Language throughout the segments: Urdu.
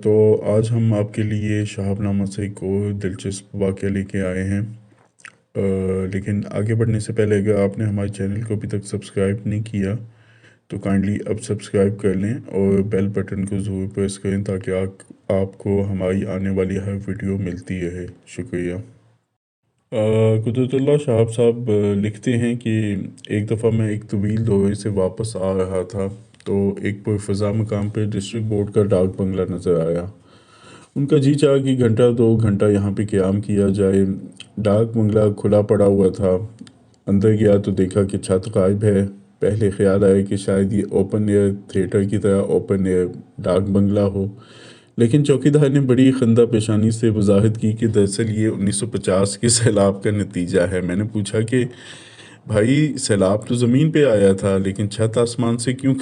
تو آج ہم آپ کے لیے شہاب نامہ سے ایک اور دلچسپ واقعہ لے کے آئے ہیں۔ لیکن آگے بڑھنے سے پہلے اگر آپ نے ہمارے چینل کو ابھی تک سبسکرائب نہیں کیا تو کائنڈلی اب سبسکرائب کر لیں اور بیل بٹن کو ضرور پریس کریں تاکہ آپ کو ہماری آنے والی ہر ویڈیو ملتی رہے۔ شکریہ۔ قدرت اللہ شہاب صاحب لکھتے ہیں کہ ایک دفعہ میں ایک طویل دورے سے واپس آ رہا تھا تو ایک پرفضا مقام پہ ڈسٹرکٹ بورڈ کا ڈاک بنگلہ نظر آیا۔ ان کا جی چاہا کہ گھنٹہ دو گھنٹہ یہاں پہ قیام کیا جائے۔ ڈاک بنگلہ کھلا پڑا ہوا تھا۔ اندر گیا تو دیکھا کہ چھت غائب ہے۔ پہلے خیال آیا کہ شاید یہ اوپن ایئر تھیٹر کی طرح اوپن ایئر ڈاک بنگلہ ہو، لیکن چوکیدار نے بڑی خندہ پیشانی سے وضاحت کی کہ دراصل یہ 1950 کے سیلاب کا نتیجہ ہے۔ میں نے پوچھا کہ بھائی سیلاب تو زمین پہ آیا تھا لیکن چھت آسمان سے کیوں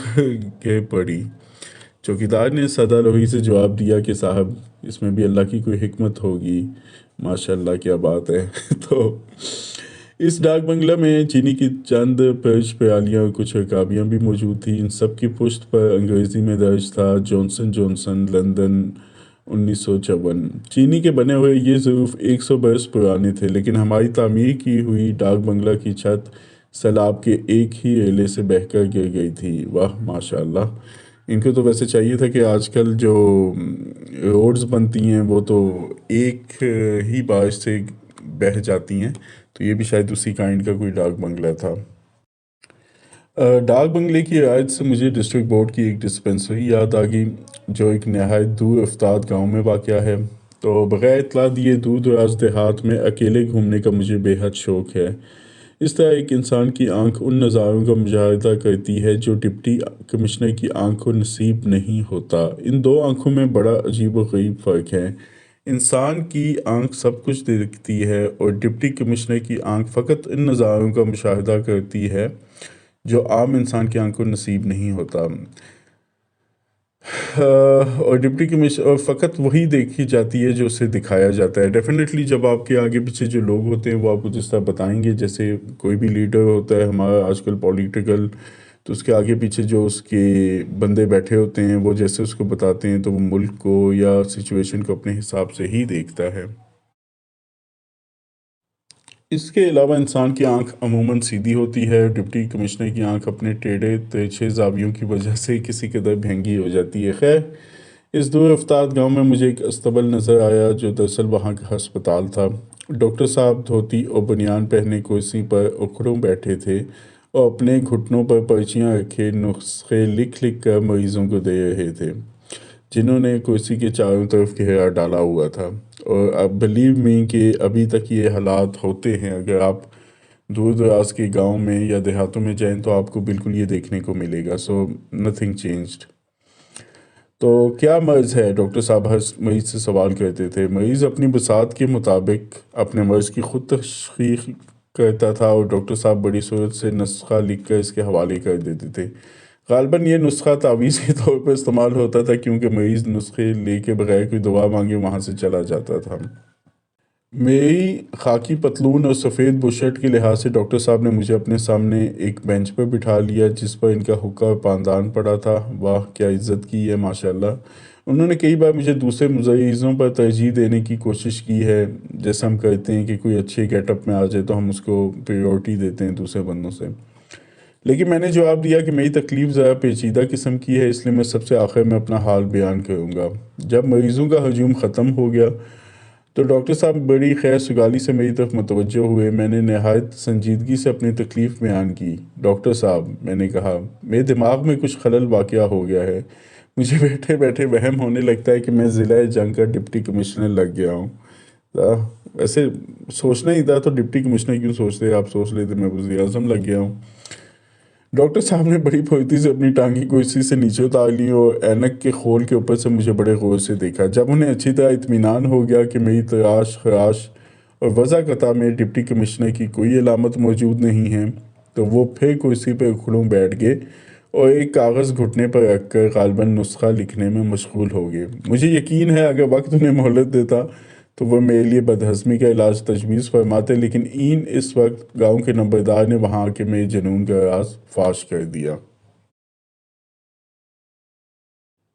گر پڑی؟ چوکیدار نے سادہ روی سے جواب دیا کہ صاحب اس میں بھی اللہ کی کوئی حکمت ہوگی۔ ماشاء اللہ کیا بات ہے۔ تو اس ڈاک بنگلہ میں چینی کی چند پرچ پیالیاں اور کچھ رکابیاں بھی موجود تھیں۔ ان سب کی پشت پر انگریزی میں درج تھا جانسن جانسن لندن 1954۔ چینی کے بنے ہوئے یہ ضرور 100 برس پرانے تھے، لیکن ہماری تعمیر کی ہوئی ڈاک بنگلہ کی چھت سیلاب کے ایک ہی ریلے سے بہہ کر گر گئی تھی۔ واہ ماشاء اللہ۔ ان کو تو ویسے چاہیے تھا کہ آج کل جو روڈز بنتی ہیں وہ تو ایک ہی بارش سے بہہ جاتی ہیں، تو یہ بھی شاید اسی کائنڈ کا کوئی ڈاک بنگلہ تھا۔ ڈاک بنگلے کی رعایت سے مجھے ڈسٹرکٹ بورڈ کی ایک ڈسپنسری یاد آ گئی جو ایک نہایت دور افتاد گاؤں میں واقع ہے۔ تو بغیر اطلاع دیے دور دراز دیہات میں اکیلے گھومنے کا مجھے بے حد شوق ہے۔ اس طرح ایک انسان کی آنکھ ان نظاروں کا مشاہدہ کرتی ہے جو ڈپٹی کمشنر کی آنکھ کو نصیب نہیں ہوتا۔ ان دو آنکھوں میں بڑا عجیب و غریب فرق ہے۔ انسان کی آنکھ سب کچھ دیکھتی ہے اور ڈپٹی کمشنر کی آنکھ فقط ان نظاروں کا مشاہدہ کرتی ہے جو عام انسان کی آنکھ کو نصیب نہیں ہوتا۔ اور ڈپٹی کمشنر اور فقط وہی دیکھی جاتی ہے جو اسے دکھایا جاتا ہے۔ ڈیفینیٹلی جب آپ کے آگے پیچھے جو لوگ ہوتے ہیں وہ آپ کو جس طرح بتائیں گے، جیسے کوئی بھی لیڈر ہوتا ہے ہمارا آج کل پولیٹیکل، تو اس کے آگے پیچھے جو اس کے بندے بیٹھے ہوتے ہیں وہ جیسے اس کو بتاتے ہیں تو وہ ملک کو یا سچویشن کو اپنے حساب سے ہی دیکھتا ہے۔ اس کے علاوہ انسان کی آنکھ عموماً سیدھی ہوتی ہے، ڈپٹی کمشنر کی آنکھ اپنے ٹیڑھے ترچھے زاویوں کی وجہ سے کسی قدر بھینگی ہو جاتی ہے۔ خیر، اس دور افتاد گاؤں میں مجھے ایک استبل نظر آیا جو دراصل وہاں کا ہسپتال تھا۔ ڈاکٹر صاحب دھوتی اور بنیان پہنے کرسی پر اکھڑوں بیٹھے تھے اور اپنے گھٹنوں پر پرچیاں رکھے نسخے لکھ لکھ کر مریضوں کو دے رہے تھے جنہوں نے کرسی کے چاروں طرف گھیرا ڈالا ہوا تھا۔ اور اب بلیو می کہ ابھی تک یہ حالات ہوتے ہیں۔ اگر آپ دور دراز کے گاؤں میں یا دیہاتوں میں جائیں تو آپ کو بالکل یہ دیکھنے کو ملے گا۔ سو نتھنگ چینجڈ۔ تو کیا مرض ہے؟ ڈاکٹر صاحب ہر مریض سے سوال کرتے تھے۔ مریض اپنی بساط کے مطابق اپنے مرض کی خود تشخیص کرتا تھا اور ڈاکٹر صاحب بڑی صورت سے نسخہ لکھ کر اس کے حوالے کر دیتے تھے۔ غالباً یہ نسخہ تعویذ کے طور پر استعمال ہوتا تھا کیونکہ مریض نسخے لے کے بغیر کوئی دوا مانگے وہاں سے چلا جاتا تھا۔ میری خاکی پتلون اور سفید بشرٹ کے لحاظ سے ڈاکٹر صاحب نے مجھے اپنے سامنے ایک بینچ پر بٹھا لیا جس پر ان کا حقہ اور پاندان پڑا تھا۔ واہ کیا عزت کی ہے ماشاءاللہ۔ انہوں نے کئی بار مجھے دوسرے مریضوں پر ترجیح دینے کی کوشش کی ہے، جیسا ہم کرتے ہیں کہ کوئی اچھے گیٹ اپ میں آ جائے تو ہم اس کو پریورٹی دیتے ہیں دوسرے بندوں سے، لیکن میں نے جواب دیا کہ میری تکلیف ذرا پیچیدہ قسم کی ہے، اس لیے میں سب سے آخر میں اپنا حال بیان کروں گا۔ جب مریضوں کا ہجوم ختم ہو گیا تو ڈاکٹر صاحب بڑی خیر سگالی سے میری طرف متوجہ ہوئے۔ میں نے نہایت سنجیدگی سے اپنی تکلیف بیان کی۔ ڈاکٹر صاحب، میں نے کہا، میرے دماغ میں کچھ خلل واقع ہو گیا ہے۔ مجھے بیٹھے بیٹھے وہم ہونے لگتا ہے کہ میں ضلع جنگ کا ڈپٹی کمشنر لگ گیا ہوں۔ ویسے سوچنا ہی تھا تو ڈپٹی کمشنر کیوں سوچتے، آپ سوچ لیتے میں وزیر اعظم لگ گیا ہوں۔ ڈاکٹر صاحب نے بڑی پھرتی سے اپنی ٹانگیں کرسی سے نیچے اتار لی اور اینک کے خول کے اوپر سے مجھے بڑے غور سے دیکھا۔ جب انہیں اچھی طرح اطمینان ہو گیا کہ میری تراش خراش اور وضع قطع میں ڈپٹی کمشنر کی کوئی علامت موجود نہیں ہے تو وہ پھر کرسی پر اکھڑوں بیٹھ گئے اور ایک کاغذ گھٹنے پر رکھ کر غالباً نسخہ لکھنے میں مشغول ہو گئے۔ مجھے یقین ہے اگر وقت انہیں مہلت دیتا تو وہ میرے لیے بدہضمی کا علاج تجویز فرماتے، لیکن اس وقت گاؤں کے نمبردار نے وہاں آ کے میرے جنون کا راز فاش کر دیا۔